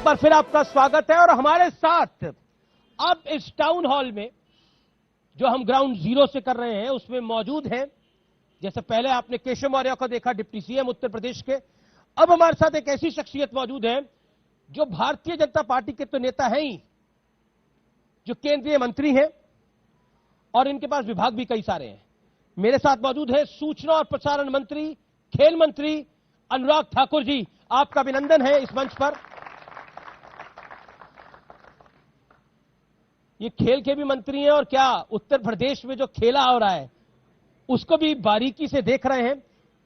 एक बार फिर आपका स्वागत है और हमारे साथ अब इस टाउन हॉल में जो हम ग्राउंड जीरो से कर रहे हैं उसमें मौजूद हैं, जैसे पहले आपने केशव मौर्य को देखा, डिप्टी सीएम उत्तर प्रदेश के। अब हमारे साथ एक ऐसी शख्सियत मौजूद है जो भारतीय जनता पार्टी के तो नेता हैं ही, जो केंद्रीय मंत्री हैं और इनके पास विभाग भी कई सारे हैं। मेरे साथ मौजूद है सूचना और प्रसारण मंत्री, खेल मंत्री अनुराग ठाकुर जी। आपका अभिनंदन है इस मंच पर। ये खेल के भी मंत्री हैं और क्या उत्तर प्रदेश में जो खेला हो रहा है उसको भी बारीकी से देख रहे हैं।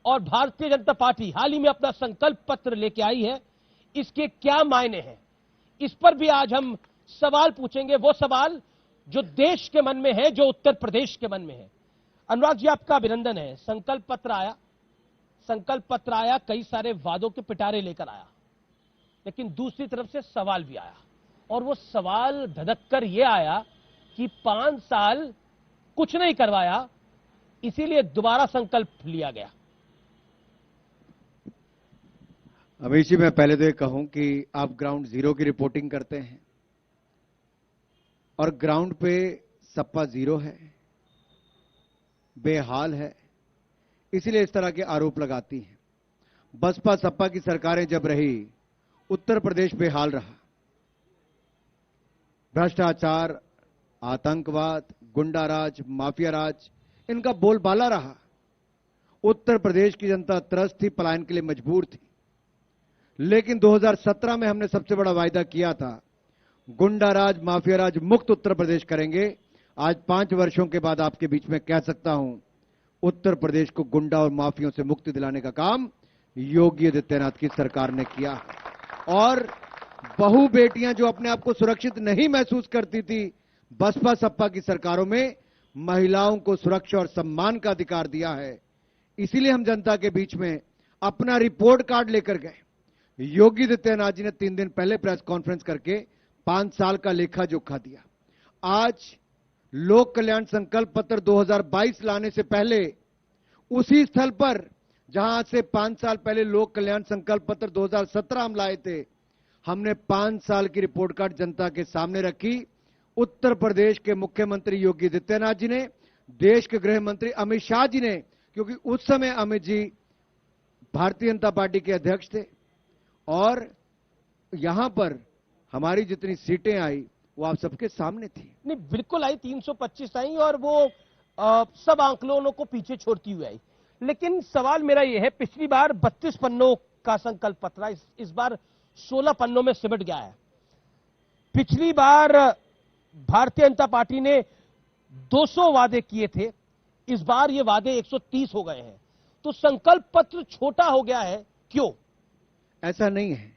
और भारतीय जनता पार्टी हाल ही में अपना संकल्प पत्र लेके आई है, इसके क्या मायने हैं, इस पर भी आज हम सवाल पूछेंगे। वो सवाल जो देश के मन में है, जो उत्तर प्रदेश के मन में है। अनुराग जी, आपका अभिनंदन है। संकल्प पत्र आया, कई सारे वादों के पिटारे लेकर आया, लेकिन दूसरी तरफ से सवाल भी आया और वो सवाल धधक कर यह आया कि 5 साल कुछ नहीं करवाया, इसीलिए दोबारा संकल्प लिया गया। अमीश जी, मैं पहले तो ये कहूं कि आप ग्राउंड जीरो की रिपोर्टिंग करते हैं और ग्राउंड पे सपा जीरो है, बेहाल है, इसीलिए इस तरह के आरोप लगाती हैं। बसपा सपा की सरकारें जब रही, उत्तर प्रदेश बेहाल रहा। भ्रष्टाचार, आतंकवाद, गुंडाराज, माफिया राज, इनका बोलबाला रहा। उत्तर प्रदेश की जनता त्रस्त थी, पलायन के लिए मजबूर थी। लेकिन 2017 में हमने सबसे बड़ा वायदा किया था, गुंडाराज, माफिया राज मुक्त उत्तर प्रदेश करेंगे। आज 5 वर्षों के बाद आपके बीच में कह सकता हूं, उत्तर प्रदेश को गुंडा और माफियों से मुक्ति दिलाने का काम योगी आदित्यनाथ की सरकार ने किया। और बहु बेटियां जो अपने आप को सुरक्षित नहीं महसूस करती थी, बसपा सपा की सरकारों में महिलाओं को सुरक्षा और सम्मान का अधिकार दिया है। इसीलिए हम जनता के बीच में अपना रिपोर्ट कार्ड लेकर गए। योगी आदित्यनाथ जी ने 3 दिन पहले प्रेस कॉन्फ्रेंस करके 5 साल का लेखा जोखा दिया। आज लोक कल्याण संकल्प पत्र 2022 लाने से पहले उसी स्थल पर जहां से 5 साल पहले लोक कल्याण संकल्प पत्र 2017 हम लाए थे, हमने 5 साल की रिपोर्ट कार्ड जनता के सामने रखी। उत्तर प्रदेश के मुख्यमंत्री योगी आदित्यनाथ जी ने, देश के गृह मंत्री अमित शाह जी ने, क्योंकि उस समय अमित जी भारतीय जनता पार्टी के अध्यक्ष थे, और यहां पर हमारी जितनी सीटें आई वो आप सबके सामने थी। नहीं, बिल्कुल आई, 325 आई और वो सब आंकड़ों को पीछे छोड़ती हुई आई। लेकिन सवाल मेरा यह है, पिछली बार 32 पन्नों का संकल्प पत्र, इस बार 16 पन्नों में सिमट गया है। पिछली बार भारतीय जनता पार्टी ने 200 वादे किए थे, इस बार ये वादे 130 हो गए हैं। तो संकल्प पत्र छोटा हो गया है, क्यों? ऐसा नहीं है,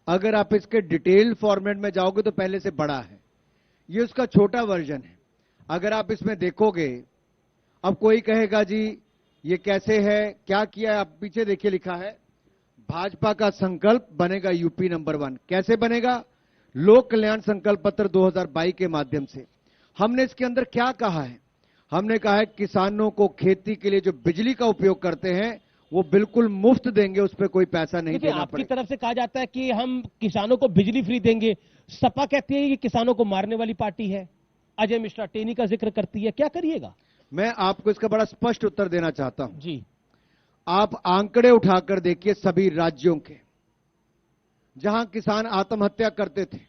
अगर आप इसके डिटेल फॉर्मेट में जाओगे तो पहले से बड़ा है। ये उसका छोटा वर्जन है। अगर आप इसमें देखोगे, अब कोई कहेगा जी ये कैसे है, क्या किया है? आप पीछे देखिए, लिखा है भाजपा का संकल्प बनेगा यूपी नंबर 1। कैसे बनेगा? लोक कल्याण संकल्प पत्र 2022 के माध्यम से। हमने इसके अंदर क्या कहा है? हमने कहा है किसानों को खेती के लिए जो बिजली का उपयोग करते हैं वो बिल्कुल मुफ्त देंगे, उस पर कोई पैसा नहीं देना पड़ेगा। आपकी तरफ से कहा जाता है कि हम किसानों को बिजली फ्री देंगे, सपा कहती है कि किसानों को मारने वाली पार्टी है, अजय मिश्रा टेनी का जिक्र करती है, क्या करिएगा? मैं आपको इसका बड़ा स्पष्ट उत्तर देना चाहता हूं जी। आप आंकड़े उठाकर देखिए सभी राज्यों के, जहां किसान आत्महत्या करते थे,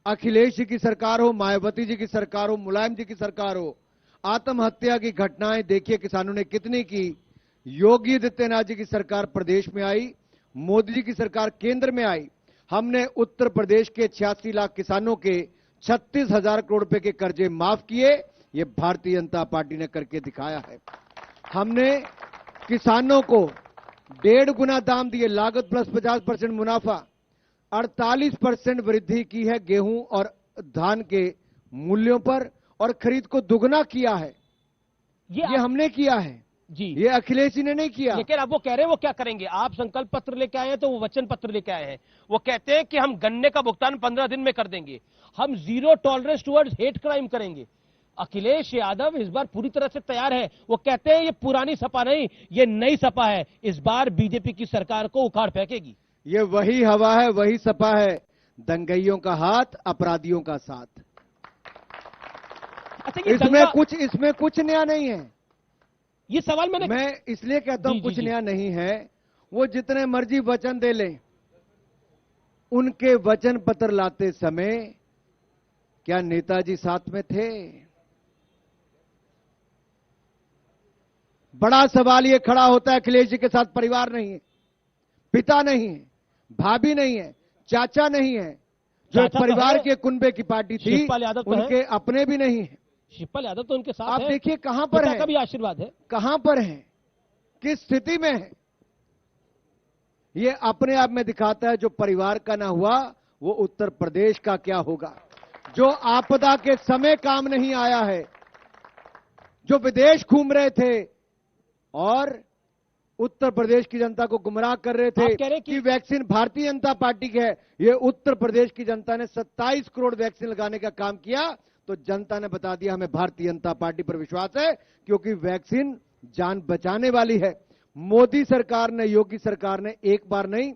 अखिलेश जी की सरकार हो, मायावती जी की सरकार हो, मुलायम जी की सरकार हो, आत्महत्या की घटनाएं देखिए किसानों ने कितनी की। योगी आदित्यनाथ जी की सरकार प्रदेश में आई, मोदी जी की सरकार केंद्र में आई, हमने उत्तर प्रदेश के 86 लाख किसानों के 36,000 करोड़ रुपए के कर्जे माफ किए। ये भारतीय जनता पार्टी ने करके दिखाया है। हमने किसानों को 1.5 गुना दाम दिए, लागत प्लस 50% मुनाफा, 48% वृद्धि की है गेहूं और धान के मूल्यों पर, और खरीद को दुगना किया है। ये हमने किया है जी, ये अखिलेश जी ने नहीं किया। लेकिन अब वो कह रहे हैं वो क्या करेंगे? आप संकल्प पत्र लेके आए हैं तो वो वचन पत्र लेके आए हैं। वो कहते हैं कि हम गन्ने का भुगतान 15 दिन में कर देंगे, हम zero tolerance towards hate crime करेंगे। अखिलेश यादव इस बार पूरी तरह से तैयार है। वो कहते हैं ये पुरानी सपा नहीं, ये नई सपा है, इस बार बीजेपी की सरकार को उखाड़ फेंकेगी। ये वही हवा है, वही सपा है। दंगइयों का हाथ, अपराधियों का साथ। अच्छा, ये इसमें कुछ नया नहीं है। ये सवाल मैं इसलिए कहता हूं कुछ नया नहीं है। वो जितने मर्जी वचन दे लें, उनके वचन पत्र लाते समय क्या नेताजी साथ में थे? बड़ा सवाल यह खड़ा होता है, अखिलेश जी के साथ परिवार नहीं है, पिता नहीं है, भाभी नहीं है, चाचा नहीं है। जो परिवार के कुनबे की पार्टी थी, उनके अपने भी नहीं है। शिवपाल यादव तो उनके साथ आप देखिए कहां पर है, का भी आशीर्वाद है, कहां पर है, किस स्थिति में है। यह अपने आप में दिखाता है जो परिवार का ना हुआ वो उत्तर प्रदेश का क्या होगा। जो आपदा के समय काम नहीं आया है, जो विदेश घूम रहे थे और उत्तर प्रदेश की जनता को गुमराह कर रहे थे कि वैक्सीन भारतीय जनता पार्टी की है। ये उत्तर प्रदेश की जनता ने 27 करोड़ वैक्सीन लगाने का काम किया, तो जनता ने बता दिया हमें भारतीय जनता पार्टी पर विश्वास है, क्योंकि वैक्सीन जान बचाने वाली है। मोदी सरकार ने, योगी सरकार ने एक बार नहीं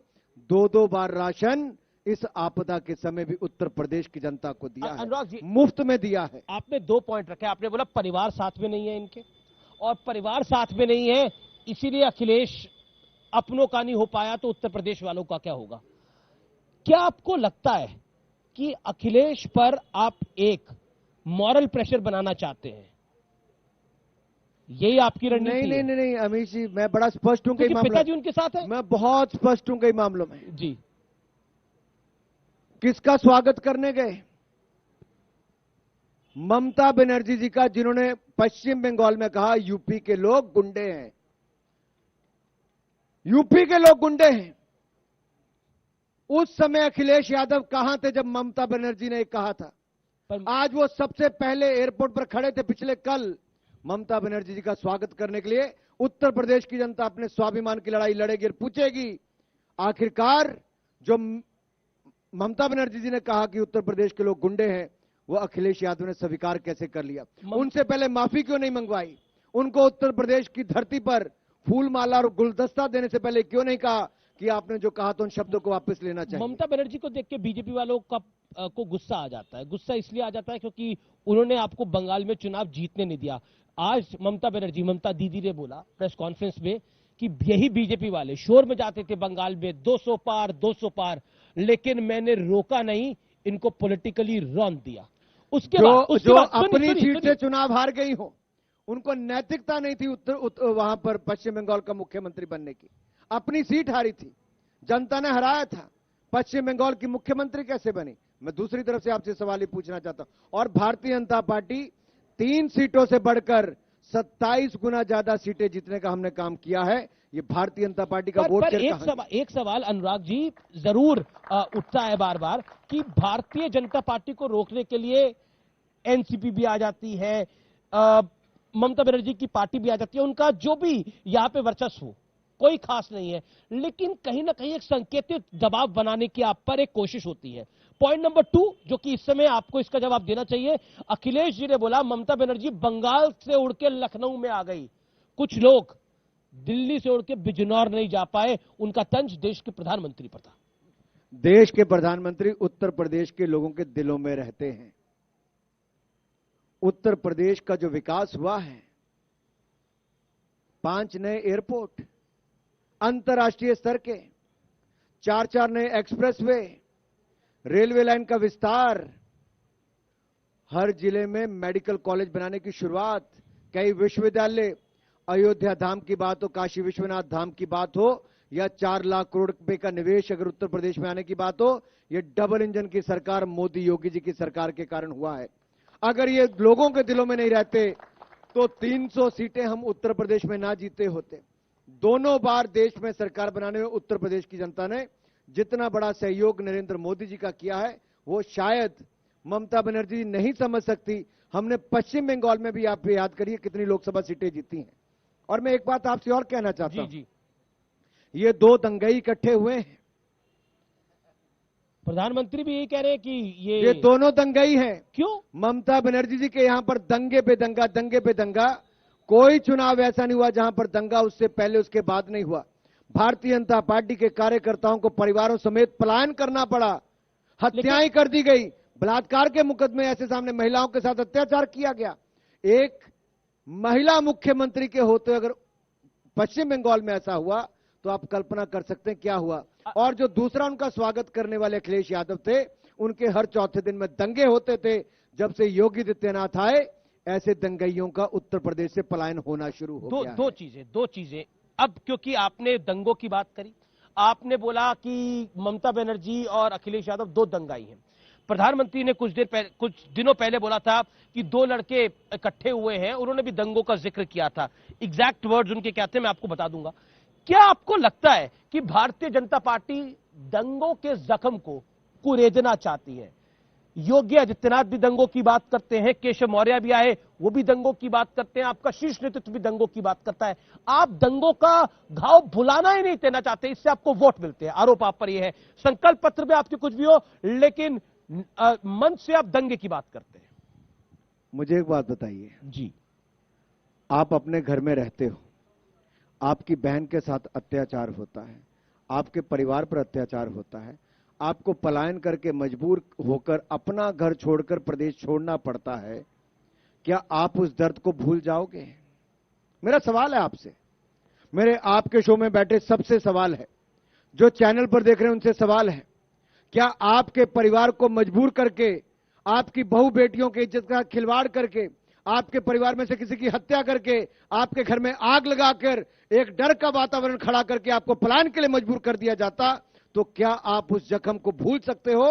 2-2 बार राशन इस आपदा के समय भी उत्तर प्रदेश की जनता को दिया है, मुफ्त में दिया है। आपने 2 पॉइंट रखे। आपने बोला परिवार साथ में नहीं है इनके, और परिवार साथ में नहीं है इसीलिए अखिलेश अपनों का नहीं हो पाया, तो उत्तर प्रदेश वालों का क्या होगा? क्या आपको लगता है कि अखिलेश पर आप एक मॉरल प्रेशर बनाना चाहते हैं? यही आपकी रणनीति है? नहीं अमीश जी, मैं बड़ा स्पष्ट हूं कई मामलों में। पिताजी उनके साथ है, मैं बहुत स्पष्ट हूं कई मामलों में जी। किसका स्वागत करने गए? ममता बनर्जी जी का, जिन्होंने पश्चिम बंगाल में कहा यूपी के लोग गुंडे हैं। यूपी के लोग गुंडे हैं। उस समय अखिलेश यादव कहां थे जब ममता बनर्जी ने कहा था? आज वो सबसे पहले एयरपोर्ट पर खड़े थे पिछले कल ममता बनर्जी जी का स्वागत करने के लिए। उत्तर प्रदेश की जनता अपने स्वाभिमान की लड़ाई लड़ेगी और पूछेगी आखिरकार जो ममता बनर्जी जी ने कहा कि उत्तर प्रदेश के लोग गुंडे हैं, वो अखिलेश यादव ने स्वीकार कैसे कर लिया? उनसे पहले माफी क्यों नहीं मंगवाई? उनको उत्तर प्रदेश की धरती पर फूल माला और गुलदस्ता देने से पहले क्यों नहीं कहा कि आपने जो कहा तो उन शब्दों को वापस लेना चाहिए? ममता बनर्जी को देख के बीजेपी वालों को गुस्सा आ जाता है। गुस्सा इसलिए आ जाता है क्योंकि उन्होंने आपको बंगाल में चुनाव जीतने नहीं दिया। आज ममता दीदी ने बोला प्रेस कॉन्फ्रेंस में कि यही बीजेपी वाले शोर में जाते थे बंगाल में 200 पार, लेकिन मैंने रोका नहीं, इनको पॉलिटिकली रौंद दिया। उसके बाद जो अपनी सीट से चुनाव हार गई हो, उनको नैतिकता नहीं थी वहां पर पश्चिम बंगाल का मुख्यमंत्री बनने की। अपनी सीट हारी थी, जनता ने हराया था। पश्चिम बंगाल की मुख्यमंत्री कैसे बनी? मैं दूसरी तरफ से आपसे सवाल ही पूछना चाहता हूं। और भारतीय जनता पार्टी 3 सीटों से बढ़कर 27 गुना ज्यादा सीटें जीतने का हमने काम किया है। ये भारतीय जनता पार्टी का वोट शेयर। एक सवाल अनुराग जी जरूर उठता है बार बार कि भारतीय जनता पार्टी को रोकने के लिए एनसीपी भी आ जाती है, ममता बनर्जी की पार्टी भी आ जाती है, उनका जो भी यहां पे वर्चस्व हो कोई खास नहीं है, लेकिन कहीं ना कहीं एक संकेतित दबाव बनाने की आप पर एक कोशिश होती है। पॉइंट नंबर 2 जो कि इस समय आपको इसका जवाब देना चाहिए, अखिलेश जी ने बोला ममता बनर्जी बंगाल से उड़ के लखनऊ में आ गई, कुछ लोग दिल्ली से उड़ के बिजनौर नहीं जा पाए, उनका तंज देश के प्रधानमंत्री पर था। देश के प्रधानमंत्री उत्तर प्रदेश के लोगों के दिलों में रहते हैं। उत्तर प्रदेश का जो विकास हुआ है, 5 नए एयरपोर्ट, अंतर्राष्ट्रीय स्तर के 4 नए एक्सप्रेसवे, रेलवे लाइन का विस्तार, हर जिले में मेडिकल कॉलेज बनाने की शुरुआत, कई विश्वविद्यालय, अयोध्या धाम की बात हो, काशी विश्वनाथ धाम की बात हो, या 4 लाख करोड़ रुपए का निवेश अगर उत्तर प्रदेश में आने की बात हो, यह डबल इंजन की सरकार मोदी योगी जी की सरकार के कारण हुआ है। अगर ये लोगों के दिलों में नहीं रहते तो 300 सीटें हम उत्तर प्रदेश में ना जीते होते। दोनों बार देश में सरकार बनाने में उत्तर प्रदेश की जनता ने जितना बड़ा सहयोग नरेंद्र मोदी जी का किया है, वो शायद ममता बनर्जी नहीं समझ सकती। हमने पश्चिम बंगाल में भी, आप याद करिए कितनी लोकसभा सीटें जीती हैं। और मैं एक बात आपसे और कहना चाहता हूं, ये 2 दंगई इकट्ठे हुए हैं। प्रधानमंत्री भी यही कह रहे हैं कि ये दोनों दंगई हैं। क्यों? ममता बनर्जी जी के यहां पर दंगे पे दंगा, कोई चुनाव ऐसा नहीं हुआ जहां पर दंगा उससे पहले उसके बाद नहीं हुआ। भारतीय जनता पार्टी के कार्यकर्ताओं को परिवारों समेत पलायन करना पड़ा। हत्याएं कर दी गई, बलात्कार के मुकदमे ऐसे सामने, महिलाओं के साथ अत्याचार किया गया। एक महिला मुख्यमंत्री के होते अगर पश्चिम बंगाल में ऐसा हुआ तो आप कल्पना कर सकते हैं क्या हुआ। और जो दूसरा उनका स्वागत करने वाले अखिलेश यादव थे, उनके हर चौथे दिन में दंगे होते थे। जब से योगी आदित्यनाथ आए, ऐसे दंगइयों का उत्तर प्रदेश से पलायन होना शुरू हो गया। दो चीजें अब, क्योंकि आपने दंगों की बात करी, आपने बोला कि ममता बनर्जी और अखिलेश यादव दो दंगाई हैं। प्रधानमंत्री ने कुछ दिनों पहले बोला था कि दो लड़के इकट्ठे हुए हैं, उन्होंने भी दंगों का जिक्र किया था। एग्जैक्ट वर्ड्स उनके क्या थे मैं आपको बता दूंगा। क्या आपको लगता है कि भारतीय जनता पार्टी दंगों के जख्म को कुरेदना चाहती है? योगी आदित्यनाथ भी दंगों की बात करते हैं, केशव मौर्य भी आए, वो भी दंगों की बात करते हैं, आपका शीर्ष नेतृत्व भी दंगों की बात करता है। आप दंगों का घाव भुलाना ही नहीं देना चाहते, इससे आपको वोट मिलते हैं। आरोप आप पर यह है। संकल्प पत्र में आपके कुछ भी हो, लेकिन मंच से आप दंगे की बात करते हैं। मुझे एक बात बताइए जी, आप अपने घर में रहते हो, आपकी बहन के साथ अत्याचार होता है, आपके परिवार पर अत्याचार होता है, आपको पलायन करके मजबूर होकर अपना घर छोड़कर प्रदेश छोड़ना पड़ता है, क्या आप उस दर्द को भूल जाओगे? मेरा सवाल है आपसे, मेरे आपके शो में बैठे सबसे सवाल है, जो चैनल पर देख रहे हैं उनसे सवाल है, क्या आपके परिवार को मजबूर करके, आपकी बहू बेटियों की इज्जत का खिलवाड़ करके, आपके परिवार में से किसी की हत्या करके, आपके घर में आग लगाकर एक डर का वातावरण खड़ा करके आपको पलायन के लिए मजबूर कर दिया जाता, तो क्या आप उस जख्म को भूल सकते हो?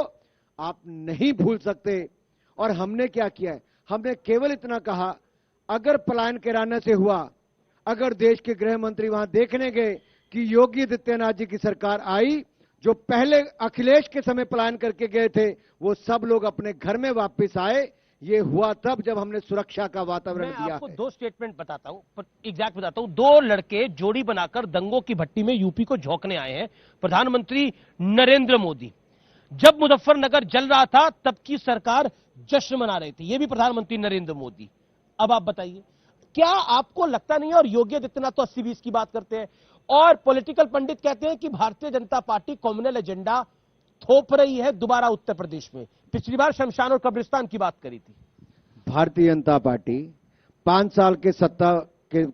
आप नहीं भूल सकते। और हमने क्या किया है? हमने केवल इतना कहा, अगर पलायन कैराना से हुआ, अगर देश के गृह मंत्री वहां देखने गए कि योगी आदित्यनाथ जी की सरकार आई, जो पहले अखिलेश के समय पलायन करके गए थे, वो सब लोग अपने घर में वापस आए। ये हुआ तब जब हमने सुरक्षा का वातावरण दिया। मैं आपको दो स्टेटमेंट बताता हूं, एग्जैक्ट बताता हूं। दो लड़के जोड़ी बनाकर दंगों की भट्टी में यूपी को झोंकने आए हैं। प्रधानमंत्री नरेंद्र मोदी, जब मुजफ्फरनगर जल रहा था तब की सरकार जश्न मना रही थी, यह भी प्रधानमंत्री नरेंद्र मोदी। अब आप बताइए, क्या आपको लगता नहीं है? और योगी आदित्यनाथ तो 80-20 की बात करते हैं, और पॉलिटिकल पंडित कहते हैं कि Bharatiya Janata party communal agenda थोप रही है दोबारा उत्तर प्रदेश में। पिछली बार शमशान और कब्रिस्तान की बात करी थी। भारतीय जनता पार्टी 5 साल के सत्ता के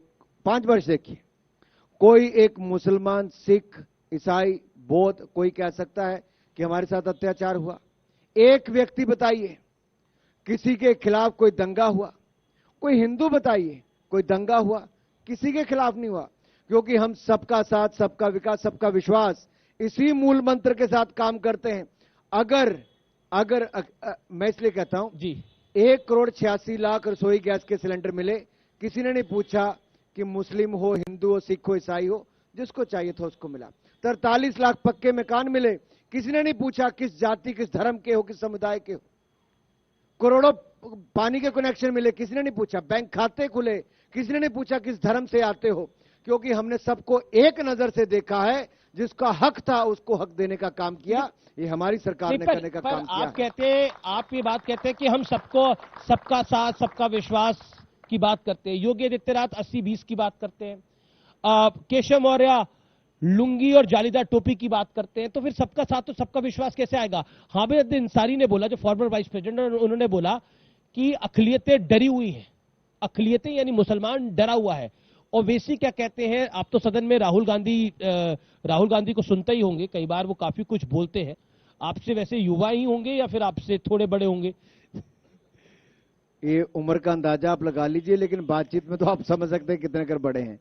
5 वर्ष देखिए, कोई एक मुसलमान, सिख, ईसाई, बौद्ध कोई कह सकता है कि हमारे साथ अत्याचार हुआ? एक व्यक्ति बताइए किसी के खिलाफ कोई दंगा हुआ? कोई हिंदू बताइए कोई दंगा हुआ? किसी के खिलाफ नहीं हुआ, क्योंकि हम सबका साथ, सबका विकास, सबका विश्वास, इसी मूल मंत्र के साथ काम करते हैं। अगर मैं इसलिए कहता हूं जी, 1,86,00,000 रसोई गैस के सिलेंडर मिले, किसी ने नहीं पूछा कि मुस्लिम हो, हिंदू हो, सिख हो, ईसाई हो, जिसको चाहिए था उसको मिला। 43 लाख पक्के मकान मिले, किसी ने नहीं पूछा किस जाति, किस धर्म के हो, किस समुदाय के हो। करोड़ों पानी के कनेक्शन मिले, किसी ने नहीं पूछा। बैंक खाते खुले, किसी ने नहीं पूछा किस धर्म से आते हो, क्योंकि हमने सबको एक नजर से देखा है। जिसका हक था उसको हक देने का काम किया। ये हमारी सरकार ने करने का काम किया। आप ये बात कहते हैं कि हम सबका साथ, सबका विश्वास की बात करते हैं। योगी आदित्यनाथ 80-20 की बात करते हैं, केशव मौर्य लुंगी और जालीदार टोपी की बात करते हैं। तो फिर सबका साथ तो सबका विश्वास कैसे आएगा? हामिद अंसारी ने बोला, जो फॉर्मर वाइस प्रेसिडेंट, उन्होंने बोला कि अकलियतें डरी हुई हैं। अकलियतें यानी मुसलमान डरा हुआ है। ओवैसी क्या कहते हैं? आप तो सदन में राहुल गांधी को सुनते ही होंगे, कई बार वो काफी कुछ बोलते हैं। आपसे वैसे युवा ही होंगे या फिर आपसे थोड़े बड़े होंगे? ये उम्र का अंदाजा आप लगा लीजिए, लेकिन बातचीत में तो आप समझ सकते हैं कितने कर बड़े हैं।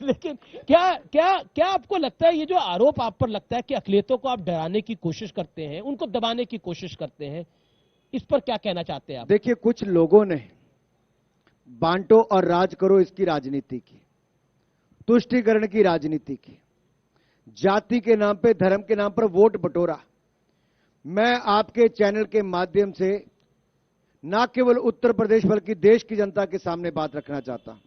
लेकिन क्या आपको लगता है, ये जो आरोप आप पर लगता है कि अकलियतों को आप डराने की कोशिश करते हैं, उनको दबाने की कोशिश करते हैं, इस पर क्या कहना चाहते हैं आप? देखिए, कुछ लोगों ने बांटो और राज करो इसकी राजनीति की, तुष्टीकरण की राजनीति की, जाति के नाम पे, धर्म के नाम पर वोट बटोरा। मैं आपके चैनल के माध्यम से न केवल उत्तर प्रदेश बल्कि देश की जनता के सामने बात रखना चाहता हूं।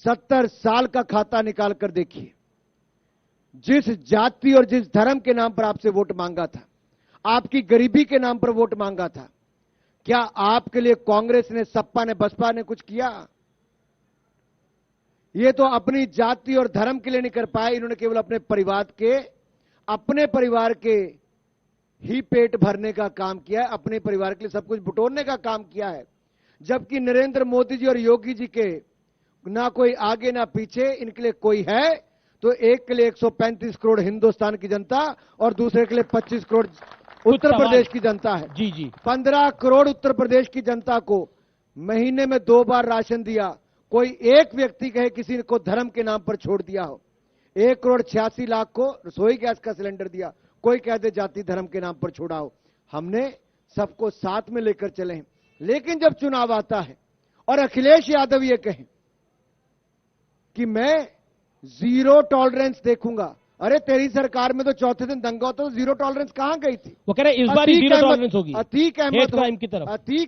70 साल का खाता निकाल कर देखिए, जिस जाति और जिस धर्म के नाम पर आपसे वोट मांगा था, आपकी गरीबी के नाम पर वोट मांगा था, क्या आपके लिए कांग्रेस ने, सपा ने, बसपा ने कुछ किया? ये तो अपनी जाति और धर्म के लिए नहीं कर पाए, इन्होंने केवल अपने परिवार के ही पेट भरने का काम किया है, अपने परिवार के लिए सब कुछ बटोरने का काम किया है। जबकि नरेंद्र मोदी जी और योगी जी के ना कोई आगे ना पीछे, इनके लिए कोई है तो एक के लिए 135 करोड़ हिंदुस्तान की जनता और दूसरे के लिए 25 करोड़ उत्तर प्रदेश की जनता है। जी जी 15 करोड़ उत्तर प्रदेश की जनता को महीने में 2 बार राशन दिया। कोई एक व्यक्ति कहे किसी को धर्म के नाम पर छोड़ दिया हो। 1,86,00,000 को रसोई गैस का सिलेंडर दिया, कोई कह दे जाति धर्म के नाम पर छोड़ा हो। हमने सबको साथ में लेकर चले हैं। लेकिन जब चुनाव आता है और अखिलेश यादव ये कहें कि मैं जीरो टॉलरेंस देखूंगा, अरे तेरी सरकार में तो चौथे दिन दंगा होता तो जीरो टॉलरेंस कहां गई थी? वो कह रहे इस बार जीरो टॉलरेंस होगी। अतीक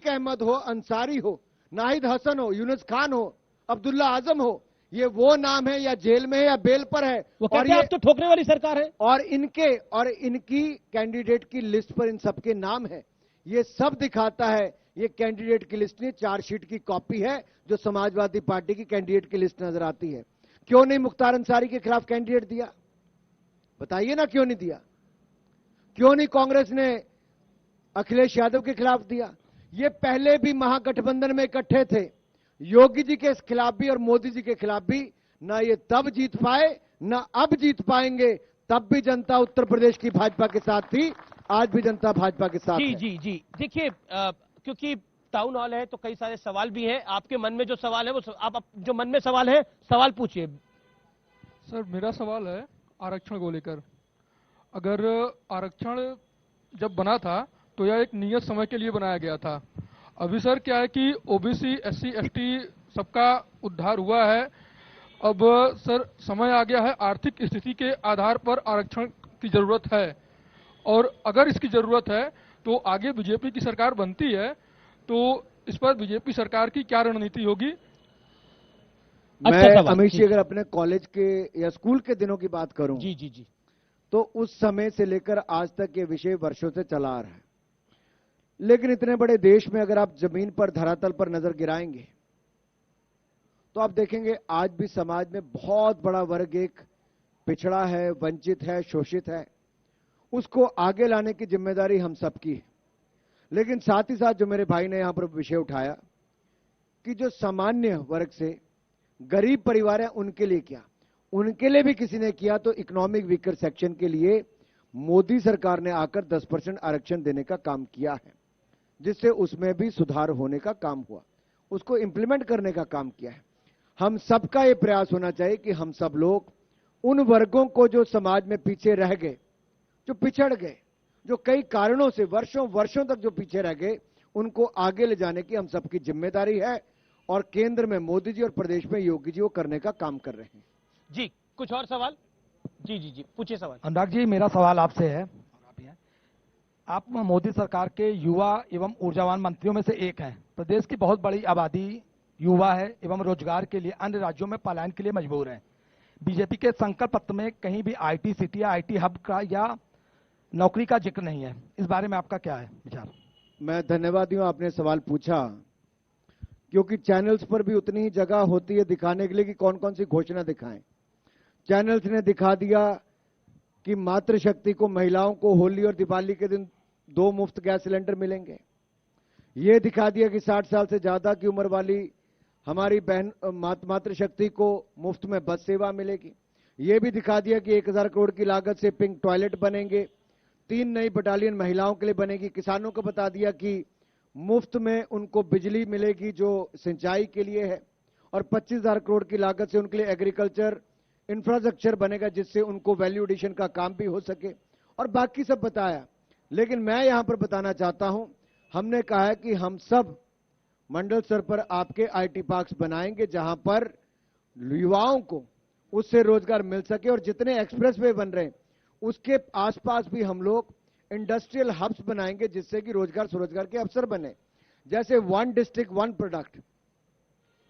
अहमद हो, अंसारी हो, नाहिद हसन हो, यूनुस खान हो, अब्दुल्ला आजम हो, ये वो नाम है या जेल में है या बेल पर है। वो कहते हैं आप तो ठोकने वाली सरकार है। और इनकी कैंडिडेट की लिस्ट पर इन सबके नाम है। ये सब दिखाता है, ये कैंडिडेट की लिस्ट नहीं, चार्जशीट की कॉपी है जो समाजवादी पार्टी की कैंडिडेट की लिस्ट नजर आती है। क्यों नहीं मुख्तार अंसारी के खिलाफ कैंडिडेट दिया? बताइए ना, क्यों नहीं दिया? क्यों नहीं कांग्रेस ने अखिलेश यादव के खिलाफ दिया? ये पहले भी महागठबंधन में इकट्ठे थे, योगी जी के खिलाफ भी और मोदी जी के खिलाफ भी। ना ये तब जीत पाए, ना अब जीत पाएंगे। तब भी जनता उत्तर प्रदेश की भाजपा के साथ थी, आज भी जनता भाजपा के साथ है। जी देखिए, क्योंकि टाउन हॉल है तो कई सारे सवाल भी हैं। आपके मन में जो सवाल है वो आप जो मन में सवाल है, सवाल पूछिए। सर, मेरा सवाल है आरक्षण को लेकर। अगर आरक्षण जब बना था तो यह एक नियत समय के लिए बनाया गया था। अभी सर क्या है कि ओबीसी, एससी, एसटी सबका उद्धार हुआ है। अब सर समय आ गया है, आर्थिक स्थिति के आधार पर आरक्षण की जरूरत है। और अगर इसकी जरूरत है तो आगे बीजेपी की सरकार बनती है तो इस पर बीजेपी सरकार की क्या रणनीति होगी? मैं अमित जी अगर अपने कॉलेज के या स्कूल के दिनों की बात करूं जी तो उस समय से लेकर आज तक ये विषय वर्षों से चला आ रहा है। लेकिन इतने बड़े देश में अगर आप जमीन पर, धरातल पर नजर गिराएंगे तो आप देखेंगे आज भी समाज में बहुत बड़ा वर्ग एक पिछड़ा है, वंचित है, शोषित है। उसको आगे लाने की जिम्मेदारी हम सबकी है। लेकिन साथ ही साथ जो मेरे भाई ने यहां पर विषय उठाया कि जो सामान्य वर्ग से गरीब परिवार है उनके लिए क्या, उनके लिए भी किसी ने किया तो इकोनॉमिक वीकर सेक्शन के लिए मोदी सरकार ने आकर 10% आरक्षण देने का काम किया है, जिससे उसमें भी सुधार होने का काम हुआ, उसको इंप्लीमेंट करने का काम किया है। हम सबका यह प्रयास होना चाहिए कि हम सब लोग उन वर्गों को जो समाज में पीछे रह गए, जो पिछड़ गए, जो कई कारणों से वर्षों वर्षों तक जो पीछे रह गए, उनको आगे ले जाने की हम सबकी जिम्मेदारी है। और केंद्र में मोदी जी और प्रदेश में योगी जी वो करने का काम कर रहे हैं। जी कुछ और सवाल? जी पूछिए सवाल। अनुराग जी, मेरा सवाल आपसे है। आप मोदी सरकार के युवा एवं ऊर्जावान मंत्रियों में से एक हैं। प्रदेश की बहुत बड़ी आबादी युवा है एवं रोजगार के लिए अन्य राज्यों में पलायन के लिए मजबूर है। बीजेपी के संकल्प पत्र में कहीं भी आईटी सिटी या आईटी हब का या नौकरी का जिक्र नहीं है। इस बारे में आपका क्या है विचार? मैं धन्यवादी हूं आपने सवाल पूछा, क्योंकि चैनल्स पर भी उतनी ही जगह होती है दिखाने के लिए कि कौन कौन सी घोषणा दिखाएं। चैनल्स ने दिखा दिया कि मातृशक्ति को, महिलाओं को होली और दिवाली के दिन 2 मुफ्त गैस सिलेंडर मिलेंगे। यह दिखा दिया कि 60 साल से ज्यादा की उम्र वाली हमारी बहन मातृशक्ति को मुफ्त में बस सेवा मिलेगी। यह भी दिखा दिया कि 1000 करोड़ की लागत से पिंक टॉयलेट बनेंगे, 3 नई बटालियन महिलाओं के लिए बनेगी। किसानों को बता दिया कि मुफ्त में उनको बिजली मिलेगी जो सिंचाई के लिए है, और 25,000 करोड़ की लागत से उनके लिए एग्रीकल्चर इंफ्रास्ट्रक्चर बनेगा जिससे उनको वैल्यू एडिशन का काम भी हो सके, और बाकी सब बताया। लेकिन मैं यहां पर बताना चाहता हूं, हमने कहा है कि हम सब मंडल स्तर पर आपके आईटी पार्क्स बनाएंगे जहां पर युवाओं को उससे रोजगार मिल सके, और जितने एक्सप्रेसवे बन रहे हैं उसके आसपास भी हम लोग इंडस्ट्रियल हब्स बनाएंगे जिससे कि रोजगार स्वरोजगार के अवसर बने। जैसे 1 डिस्ट्रिक्ट 1 प्रोडक्ट,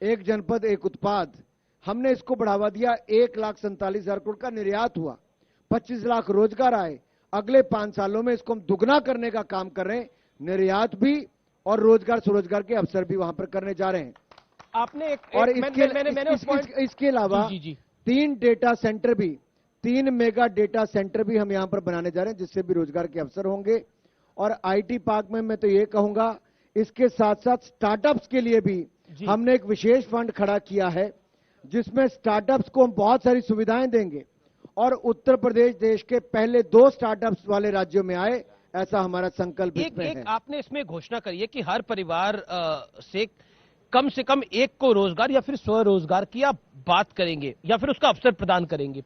एक जनपद एक उत्पाद, हमने इसको बढ़ावा दिया। 1,47,000 करोड़ का निर्यात हुआ, 25 लाख रोजगार आए। अगले 5 सालों में इसको हम दुगना करने का काम कर रहे हैं। निर्यात भी और रोजगार स्वरोजगार के अवसर भी वहां पर करने जा रहे हैं। आपने और इसके अलावा 3 डेटा सेंटर भी 3 मेगा डेटा सेंटर भी हम यहां पर बनाने जा रहे हैं, जिससे भी रोजगार के अवसर होंगे। और आईटी पार्क में मैं तो ये कहूंगा, इसके साथ साथ स्टार्टअप्स के लिए भी हमने एक विशेष फंड खड़ा किया है, जिसमें स्टार्टअप्स को हम बहुत सारी सुविधाएं देंगे। और उत्तर प्रदेश देश के पहले 2 स्टार्टअप्स वाले राज्यों में आए, ऐसा हमारा संकल्प इसमें है। आपने इसमें घोषणा करी है कि हर परिवार से कम एक को रोजगार या फिर स्वरोजगार की आप बात करेंगे या फिर उसका अवसर प्रदान करेंगे।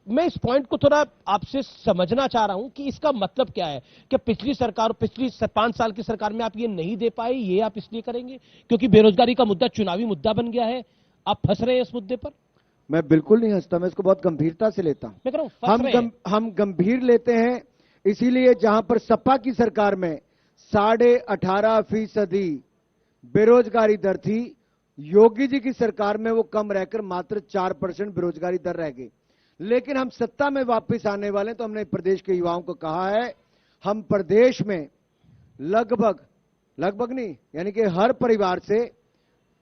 मैं इस पॉइंट को थोड़ा आपसे समझना चाह रहा हूं कि इसका मतलब क्या है। क्या पिछली 5 साल की सरकार में आप ये नहीं दे पाए, ये आप इसलिए करेंगे क्योंकि बेरोजगारी का मुद्दा चुनावी मुद्दा बन गया है, आप फंस रहे हैं इस मुद्दे पर? मैं बिल्कुल नहीं हंसता, मैं इसको बहुत गंभीरता से लेता हूं। मैं कह रहा हूं हम गंभीर लेते हैं, इसीलिए जहां पर सपा की सरकार में 18.5% बेरोजगारी दर थी, योगी जी की सरकार में वो कम रहकर मात्र 4% बेरोजगारी दर रह गई। लेकिन हम सत्ता में वापस आने वाले हैं, तो हमने प्रदेश के युवाओं को कहा है, हम प्रदेश में लगभग नहीं, यानी कि हर परिवार से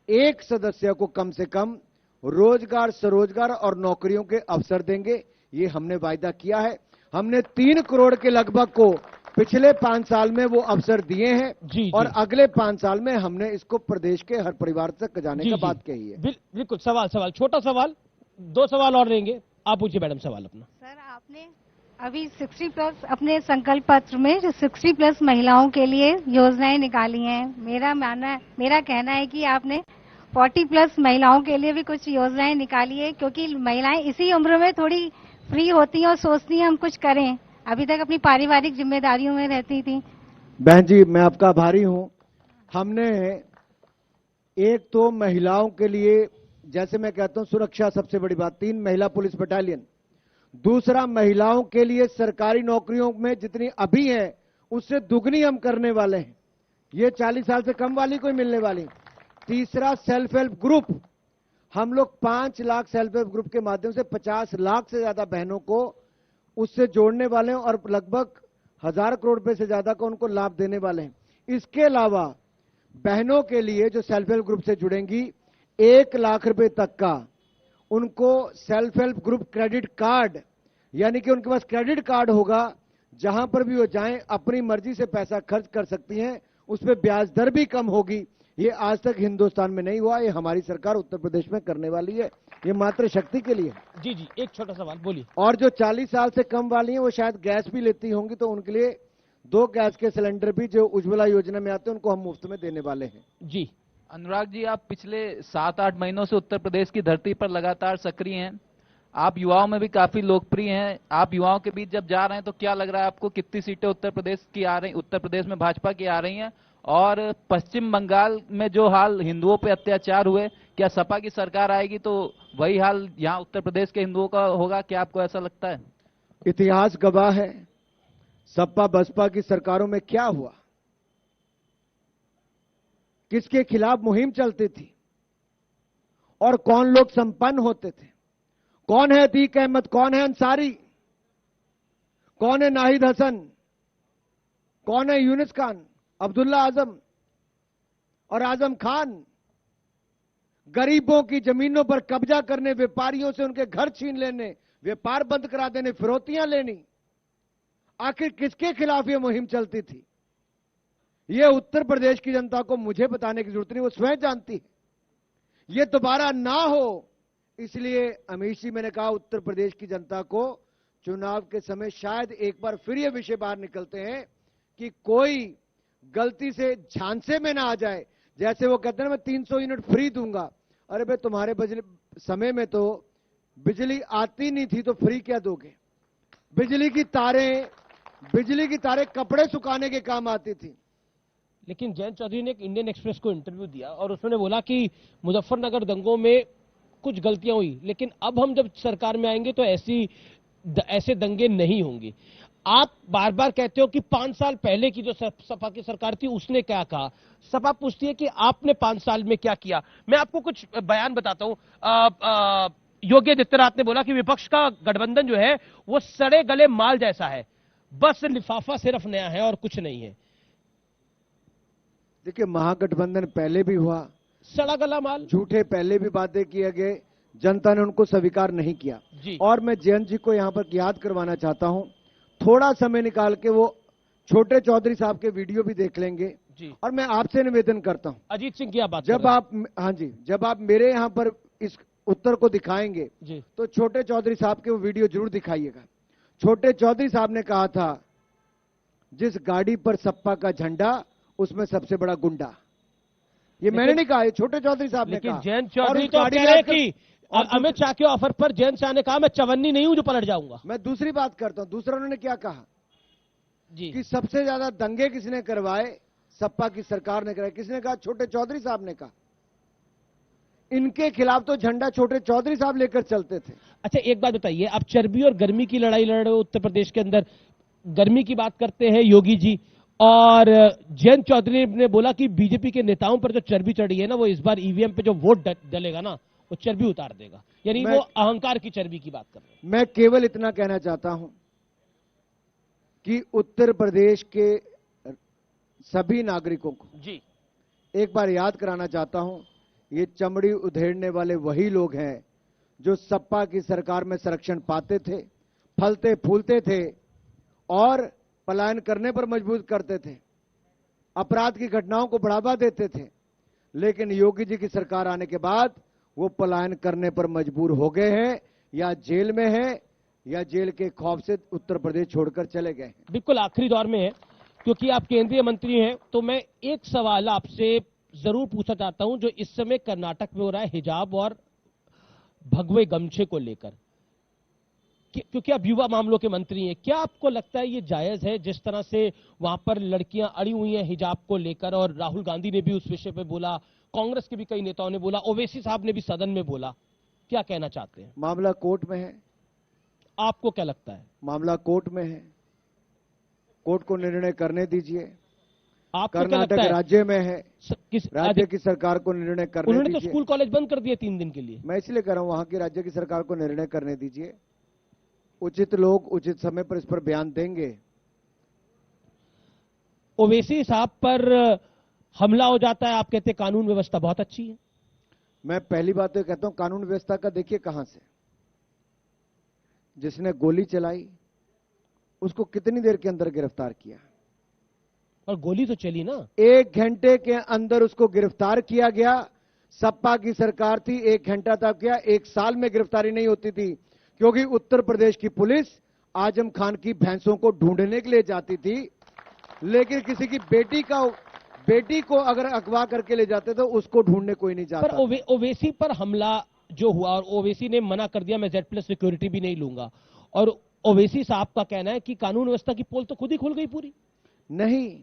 एक सदस्य को कम से कम रोजगार, स्वरोजगार और नौकरियों के अवसर देंगे। ये हमने वायदा किया है। हमने 3 करोड़ के लगभग को पिछले 5 साल में वो अवसर दिए हैं और अगले 5 साल में हमने इसको प्रदेश के हर परिवार तक जाने का बात कही है। बिल्कुल। सवाल छोटा सवाल, 2 सवाल और लेंगे। आप पूछिए मैडम सवाल अपना। सर, आपने अभी 60+ अपने संकल्प पत्र में जो 60+ महिलाओं के लिए योजनाएं निकाली हैं, मेरा कहना है कि आपने 40+ महिलाओं के लिए भी कुछ योजनाएं निकाली है, क्योंकि महिलाएं इसी उम्र में थोड़ी फ्री होती हैं और सोचती हैं हम कुछ करें, अभी तक अपनी पारिवारिक जिम्मेदारियों में रहती थी। बहन जी, मैं आपका आभारी हूं। हमने एक तो महिलाओं के लिए, जैसे मैं कहता हूं, सुरक्षा सबसे बड़ी बात, 3 महिला पुलिस बटालियन। दूसरा, महिलाओं के लिए सरकारी नौकरियों में जितनी अभी है उससे दुगनी हम करने वाले हैं, ये 40 साल से कम वाली कोई मिलने वाली। तीसरा, सेल्फ हेल्प ग्रुप, हम लोग 5 लाख सेल्फ हेल्प ग्रुप के माध्यम से 50 लाख से ज्यादा बहनों को उससे जोड़ने वाले हैं और लगभग 1000 करोड़ रुपए से ज्यादा का उनको लाभ देने वाले हैं। इसके अलावा बहनों के लिए जो सेल्फ हेल्प ग्रुप से जुड़ेंगी, 1 लाख रुपए तक का उनको self help group credit card, यानी कि उनके पास क्रेडिट कार्ड होगा, जहां पर भी वो जाएं अपनी मर्जी से पैसा खर्च कर सकती हैं, उस पर ब्याज दर भी कम होगी। ये आज तक हिंदुस्तान में नहीं हुआ, ये हमारी सरकार उत्तर प्रदेश में करने वाली है। ये मात्र शक्ति के लिए। जी, एक छोटा सवाल बोलिए। और जो 40 साल से कम वाली हैं, वो शायद गैस भी लेती होंगी, तो उनके लिए 2 गैस के सिलेंडर भी जो उज्ज्वला योजना में आते हैं, उनको हम मुफ्त में देने वाले हैं। जी अनुराग जी, आप पिछले 7-8 महीनों से उत्तर प्रदेश की धरती पर लगातार सक्रिय हैं। आप युवाओं में भी काफी लोकप्रिय हैं। आप युवाओं के बीच जब जा रहे हैं तो क्या लग रहा है आपको, कितनी सीटें उत्तर प्रदेश में भाजपा की आ रही हैं? और पश्चिम बंगाल में जो हाल हिंदुओं पे अत्याचार हुए, क्या सपा की सरकार आएगी तो वही हाल यहाँ उत्तर प्रदेश के हिंदुओं का होगा? क्या आपको ऐसा लगता है? इतिहास गवाह है, सपा बसपा की सरकारों में क्या हुआ, किसके खिलाफ मुहिम चलती थी और कौन लोग संपन्न होते थे। कौन है अतीक अहमद, कौन है अंसारी, कौन है नाहिद हसन, कौन है यूनिस खान, अब्दुल्ला आजम और आजम खान। गरीबों की जमीनों पर कब्जा करने, व्यापारियों से उनके घर छीन लेने, व्यापार बंद करा देने, फिरौतियां लेनी, आखिर किसके खिलाफ यह मुहिम चलती थी? यह उत्तर प्रदेश की जनता को मुझे बताने की जरूरत नहीं, वो स्वयं जानती है। यह दोबारा ना हो, इसलिए अमीश जी, मैंने कहा उत्तर प्रदेश की जनता को चुनाव के समय शायद एक बार फिर यह विषय बाहर निकलते हैं कि कोई गलती से झांसे में ना आ जाए। जैसे वो कहते हैं मैं 300 यूनिट फ्री दूंगा। अरे भाई, तुम्हारे समय में तो बिजली आती नहीं थी, तो फ्री क्या दोगे? बिजली की तारें कपड़े सुखाने के काम आती थी। लेकिन जयंत चौधरी ने एक इंडियन एक्सप्रेस को इंटरव्यू दिया और उसने बोला कि मुजफ्फरनगर दंगों में कुछ गलतियां हुई, लेकिन अब हम जब सरकार में आएंगे तो ऐसे दंगे नहीं होंगे। आप बार बार कहते हो कि 5 साल पहले की जो सपा की सरकार थी उसने क्या कहा। सपा पूछती है कि आपने 5 साल में क्या किया। मैं आपको कुछ बयान बताता हूं। योगी आदित्यनाथ ने बोला कि विपक्ष का गठबंधन जो है वो सड़े गले माल जैसा है, बस लिफाफा सिर्फ नया है और कुछ नहीं है। देखिए, महागठबंधन पहले भी हुआ, सड़ा गला माल, झूठे पहले भी बातें किए गए, जनता ने उनको स्वीकार नहीं किया। जी। और मैं जयंत जी को यहां पर याद करवाना चाहता हूं, थोड़ा समय निकाल के वो छोटे चौधरी साहब के वीडियो भी देख लेंगे। जी। और मैं आपसे निवेदन करता हूं, अजीत सिंह की आप बात कर जब रहे हैं। आप, हाँ जी, जब आप मेरे यहां पर इस उत्तर को दिखाएंगे जी। तो छोटे चौधरी साहब के वो वीडियो जरूर दिखाइएगा। छोटे चौधरी साहब ने कहा था, जिस गाड़ी पर सपा का झंडा उसमें सबसे बड़ा गुंडा। ये मैंने नहीं कहा, ये छोटे चौधरी साहब ने लेकिन कहा। जयंत और चौधरी उस तो गाड़ी कह में रहे आजकल- कि और अमित शाह के ऑफर पर जयंत शाह ने कहा मैं चवन्नी नहीं हूं जो पलट जाऊंगा। मैं दूसरी बात करता हूं, दूसरा उन्होंने क्या कहा जी। कि सबसे ज्यादा दंगे किसने करवाए, सपा की सरकार ने कराए। किसने कहा? छोटे चौधरी साहब ने कहा। इनके खिलाफ तो झंडा छोटे चौधरी साहब लेकर चलते थे। अच्छा एक बात बताइए, आप चर्बी और गर्मी की लड़ाई लड़ रहे हो उत्तर प्रदेश के अंदर। गर्मी की बात करते हैं योगी जी, और जयंत चौधरी ने बोला कि बीजेपी के नेताओं पर जो चर्बी चढ़ी है ना, वो इस बार ईवीएम पे जो वोट डलेगा ना, वो चर्बी उतार देगा। यानी वो अहंकार की चर्बी की बात कर रहे हैं। मैं केवल इतना कहना चाहता हूं कि उत्तर प्रदेश के सभी नागरिकों को जी। एक बार याद कराना चाहता हूं, ये चमड़ी उधेड़ने वाले वही लोग हैं जो सपा की सरकार में संरक्षण पाते थे, फलते फूलते थे और पलायन करने पर मजबूर करते थे, अपराध की घटनाओं को बढ़ावा देते थे। लेकिन योगी जी की सरकार आने के बाद वो पलायन करने पर मजबूर हो गए हैं, या जेल में हैं, या जेल के खौफ से उत्तर प्रदेश छोड़कर चले गए हैं। बिल्कुल आखिरी दौर में है, क्योंकि आप केंद्रीय मंत्री हैं, तो मैं एक सवाल आपसे जरूर पूछना चाहता हूं जो इस समय कर्नाटक में हो रहा है हिजाब और भगवे गमछे को लेकर, क्योंकि आप युवा मामलों के मंत्री हैं। क्या आपको लगता है ये जायज है जिस तरह से वहां पर लड़कियां अड़ी हुई हैं हिजाब को लेकर? और राहुल गांधी ने भी उस विषय पे बोला, कांग्रेस के भी कई नेताओं ने बोला, ओवैसी साहब ने भी सदन में बोला। क्या कहना चाहते हैं? मामला कोर्ट में है। आपको क्या लगता है? मामला कोर्ट में है, कोर्ट को निर्णय करने दीजिए। आपको क्या कर्नाटक लगता है? राज्य में है, किस राज्य की सरकार को निर्णय करने उन्होंने तो दीजिए। स्कूल कॉलेज बंद कर दिए 3 दिन के लिए। मैं इसलिए कह रहा हूं, वहां की राज्य की सरकार को निर्णय करने दीजिए। उचित लोग उचित समय पर इस पर बयान देंगे। ओवैसी साहब पर हमला हो जाता है, आप कहते हैं कानून व्यवस्था बहुत अच्छी है। मैं पहली बात तो कहता हूं, कानून व्यवस्था का देखिए कहां से। जिसने गोली चलाई उसको कितनी देर के अंदर गिरफ्तार किया? और गोली तो चली ना। 1 घंटे के अंदर उसको गिरफ्तार किया गया। सपा की सरकार थी, 1 घंटा तक किया, 1 साल में गिरफ्तारी नहीं होती थी, क्योंकि उत्तर प्रदेश की पुलिस आजम खान की भैंसों को ढूंढने के लिए जाती थी। लेकिन किसी की बेटी को अगर अगवा करके ले जाते तो उसको ढूंढने कोई नहीं जाता। पर ओवैसी पर हमला जो हुआ, और ओवैसी ने मना कर दिया मैं Z+ सिक्योरिटी भी नहीं लूंगा, और ओवैसी साहब का कहना है कि कानून व्यवस्था की पोल तो खुद ही खुल गई पूरी। नहीं,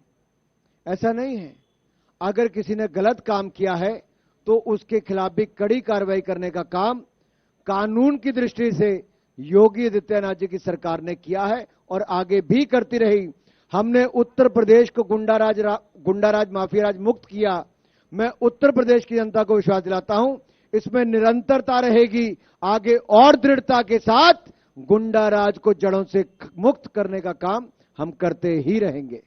ऐसा नहीं है। अगर किसी ने गलत काम किया है तो उसके खिलाफ भी कड़ी कार्रवाई करने का काम कानून की दृष्टि से योगी आदित्यनाथ जी की सरकार ने किया है और आगे भी करती रही। हमने उत्तर प्रदेश को गुंडाराज माफियाराज मुक्त किया। मैं उत्तर प्रदेश की जनता को विश्वास दिलाता हूं, इसमें निरंतरता रहेगी। आगे और दृढ़ता के साथ गुंडाराज को जड़ों से मुक्त करने का काम हम करते ही रहेंगे।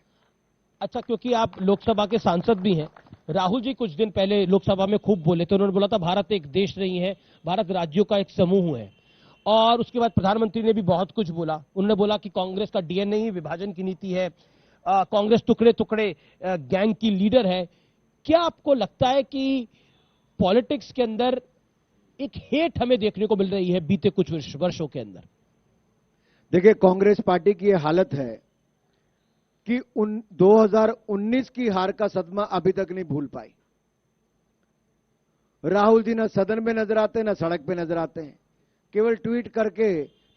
अच्छा, क्योंकि आप लोकसभा के सांसद भी हैं, राहुल जी कुछ दिन पहले लोकसभा में खूब बोले थे। उन्होंने बोला था भारत एक देश नहीं है, भारत राज्यों का एक समूह है। और उसके बाद प्रधानमंत्री ने भी बहुत कुछ बोला। उन्होंने बोला कि कांग्रेस का डीएनए ही विभाजन की नीति है, कांग्रेस टुकड़े टुकड़े गैंग की लीडर है। क्या आपको लगता है कि पॉलिटिक्स के अंदर एक हेट हमें देखने को मिल रही है बीते कुछ वर्षों के अंदर? देखिए, कांग्रेस पार्टी की यह हालत है कि 2019 की हार का सदमा अभी तक नहीं भूल पाई। राहुल जी ना सदन में नजर आते, ना सड़क पे नजर आते हैं, केवल ट्वीट करके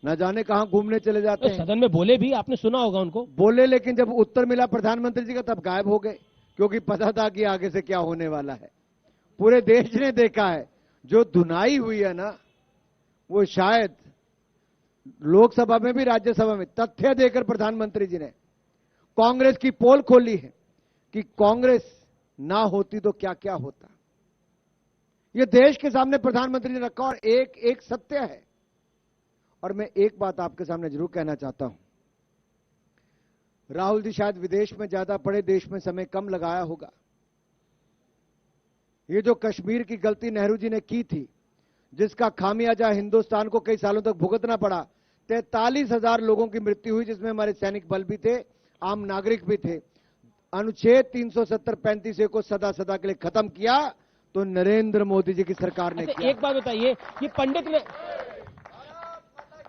न जाने कहां घूमने चले जाते हैं। सदन में बोले भी, आपने सुना होगा उनको। बोले, लेकिन जब उत्तर मिला प्रधानमंत्री जी का तब गायब हो गए, क्योंकि पता था कि आगे से क्या होने वाला है। पूरे देश ने देखा है जो धुनाई हुई है ना, वो शायद लोकसभा में भी राज्यसभा में तथ्य देकर प्रधानमंत्री जी ने कांग्रेस की पोल खोली है कि कांग्रेस ना होती तो क्या क्या होता। यह देश के सामने प्रधानमंत्री ने रखा और एक एक सत्य है। और मैं एक बात आपके सामने जरूर कहना चाहता हूं, राहुल जी शायद विदेश में ज्यादा पढ़े, देश में समय कम लगाया होगा। ये जो कश्मीर की गलती नेहरू जी ने की थी, जिसका खामियाजा हिंदुस्तान को कई सालों तक भुगतना पड़ा। 43,000 लोगों की मृत्यु हुई, जिसमें हमारे सैनिक बल भी थे, आम नागरिक भी थे। अनुच्छेद 370-35 को सदा सदा के लिए खत्म किया तो नरेंद्र मोदी जी की सरकार ने किया। एक बात बताइए, ये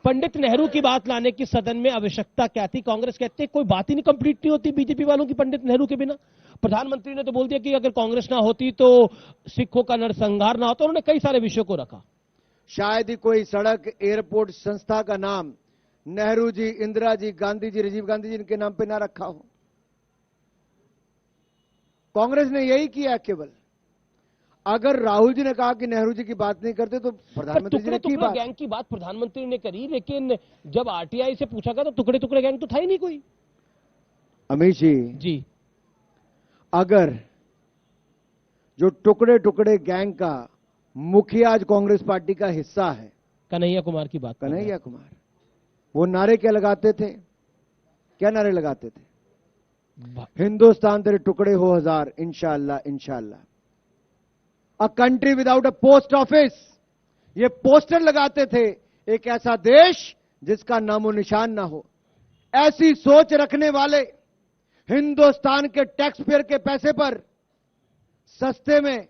पंडित नेहरू की बात लाने की सदन में आवश्यकता क्या थी? कांग्रेस कहते कोई बात ही नहीं कंप्लीट नहीं होती बीजेपी वालों की पंडित नेहरू के बिना। प्रधानमंत्री ने तो बोल दिया कि अगर कांग्रेस ना होती तो सिखों का नरसंहार ना होता। उन्होंने कई सारे विषयों को रखा। शायद ही कोई सड़क, एयरपोर्ट, संस्था का नाम नेहरू जी, इंदिरा जी, गांधी जी, राजीव गांधी जी इनके नाम पे ना रखा हो। कांग्रेस ने यही किया केवल। अगर राहुल जी ने कहा कि नेहरू जी की बात नहीं करते तो प्रधानमंत्री जी ने की बात। गैंग की बात प्रधानमंत्री ने करी, लेकिन जब आरटीआई से पूछा गया तो टुकड़े टुकड़े गैंग तो था ही नहीं कोई। अमित जी, अगर जो टुकड़े टुकड़े गैंग का मुखिया आज कांग्रेस पार्टी का हिस्सा है, कन्हैया कुमार की बात, कन्हैया कुमार, वो नारे क्या लगाते थे? क्या नारे लगाते थे? हिंदुस्तान तेरे टुकड़े हो हजार, इंशाअल्लाह इंशाअल्लाह। A country without a post office, ये पोस्टर लगाते थे। एक ऐसा देश जिसका नामो निशान ना हो। ऐसी सोच रखने वाले हिंदुस्तान के टैक्स पेयर के पैसे पर सस्ते में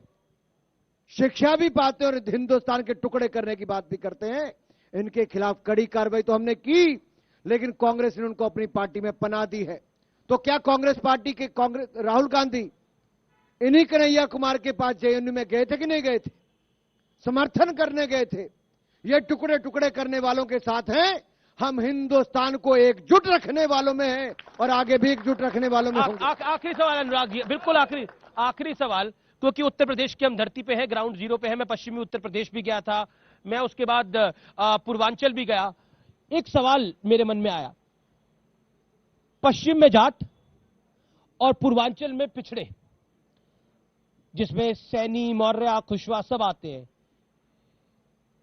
शिक्षा भी पाते और हिंदुस्तान के टुकड़े करने की बात भी करते हैं। इनके खिलाफ कड़ी कार्रवाई तो हमने की, लेकिन कांग्रेस ने उनको अपनी पार्टी में पनाह दी है। तो क्या कांग्रेस पार्टी के राहुल गांधी इन्हीं कन्हैया कुमार के पास जेएनयू में गए थे कि नहीं गए थे? समर्थन करने गए थे। ये टुकड़े टुकड़े करने वालों के साथ हैं। हम हिंदुस्तान को एकजुट रखने वालों में हैं और आगे भी एकजुट रखने वालों में होंगे। आखिरी सवाल अनुराग जी, बिल्कुल आखिरी सवाल, क्योंकि उत्तर प्रदेश की हम धरती पे हैं, ग्राउंड जीरो पे है। मैं पश्चिमी उत्तर प्रदेश भी गया था, मैं उसके बाद पूर्वांचल भी गया। एक सवाल मेरे मन में आया, पश्चिम में जाट और पूर्वांचल में पिछड़े, जिसमें सैनी, मौर्य, कुशवाहा सब आते हैं।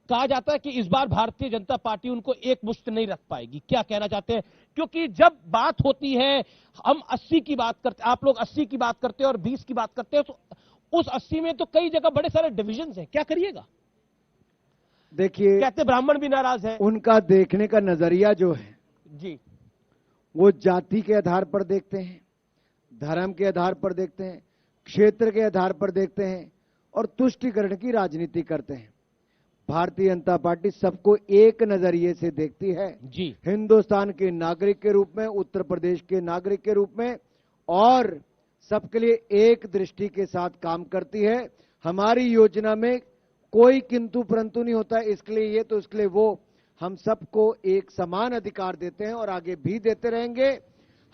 कहा जाता है कि इस बार भारतीय जनता पार्टी उनको एक मुश्त नहीं रख पाएगी। क्या कहना चाहते हैं? क्योंकि जब बात होती है, हम 80 की बात करते, आप लोग 80 की बात करते हैं और 20 की बात करते हैं, तो उस 80 में तो कई जगह बड़े सारे डिविजन हैं। क्या करिएगा? देखिए, कहते ब्राह्मण भी नाराज है। उनका देखने का नजरिया जो है जी, वो जाति के आधार पर देखते हैं, धर्म के आधार पर देखते हैं, क्षेत्र के आधार पर देखते हैं और तुष्टिकरण की राजनीति करते हैं। भारतीय जनता पार्टी सबको एक नजरिए से देखती है जी, हिंदुस्तान के नागरिक के रूप में, उत्तर प्रदेश के नागरिक के रूप में, और सबके लिए एक दृष्टि के साथ काम करती है। हमारी योजना में कोई किंतु परंतु नहीं होता, इसके लिए ये तो इसके लिए वो। हम सबको एक समान अधिकार देते हैं और आगे भी देते रहेंगे।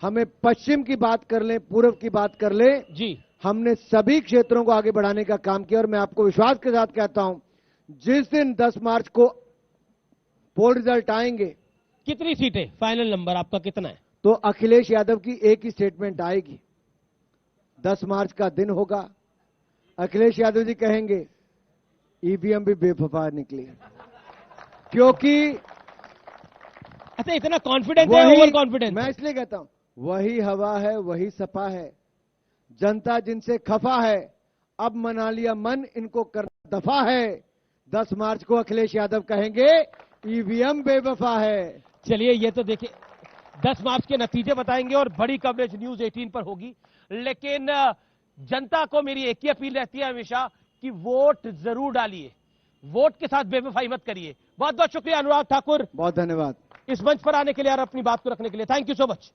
हमें पश्चिम की बात कर लें, पूर्व की बात कर लें जी, हमने सभी क्षेत्रों को आगे बढ़ाने का काम किया। और मैं आपको विश्वास के साथ कहता हूं, जिस दिन 10 मार्च को पोल रिजल्ट आएंगे, कितनी सीटें, फाइनल नंबर आपका कितना है? तो अखिलेश यादव की एक ही स्टेटमेंट आएगी। 10 मार्च का दिन होगा, अखिलेश यादव जी कहेंगे ईवीएम भी बेवफा निकली, क्योंकि अच्छा इतना कॉन्फिडेंस है, ओवर कॉन्फिडेंस। मैं इसलिए कहता हूं, वही हवा है, वही सपा है। जनता जिनसे खफा है, अब मना लिया मन, इनको कर दफा है। 10 मार्च को अखिलेश यादव कहेंगे ईवीएम बेवफा है। चलिए, ये तो देखिए 10 मार्च के नतीजे बताएंगे और बड़ी कवरेज न्यूज 18 पर होगी। लेकिन जनता को मेरी एक ही अपील रहती है हमेशा कि वोट जरूर डालिए, वोट के साथ बेवफाई मत करिए। बहुत बहुत शुक्रिया अनुराग ठाकुर, बहुत धन्यवाद इस मंच पर आने के लिए और अपनी बात को रखने के लिए। Thank you so much.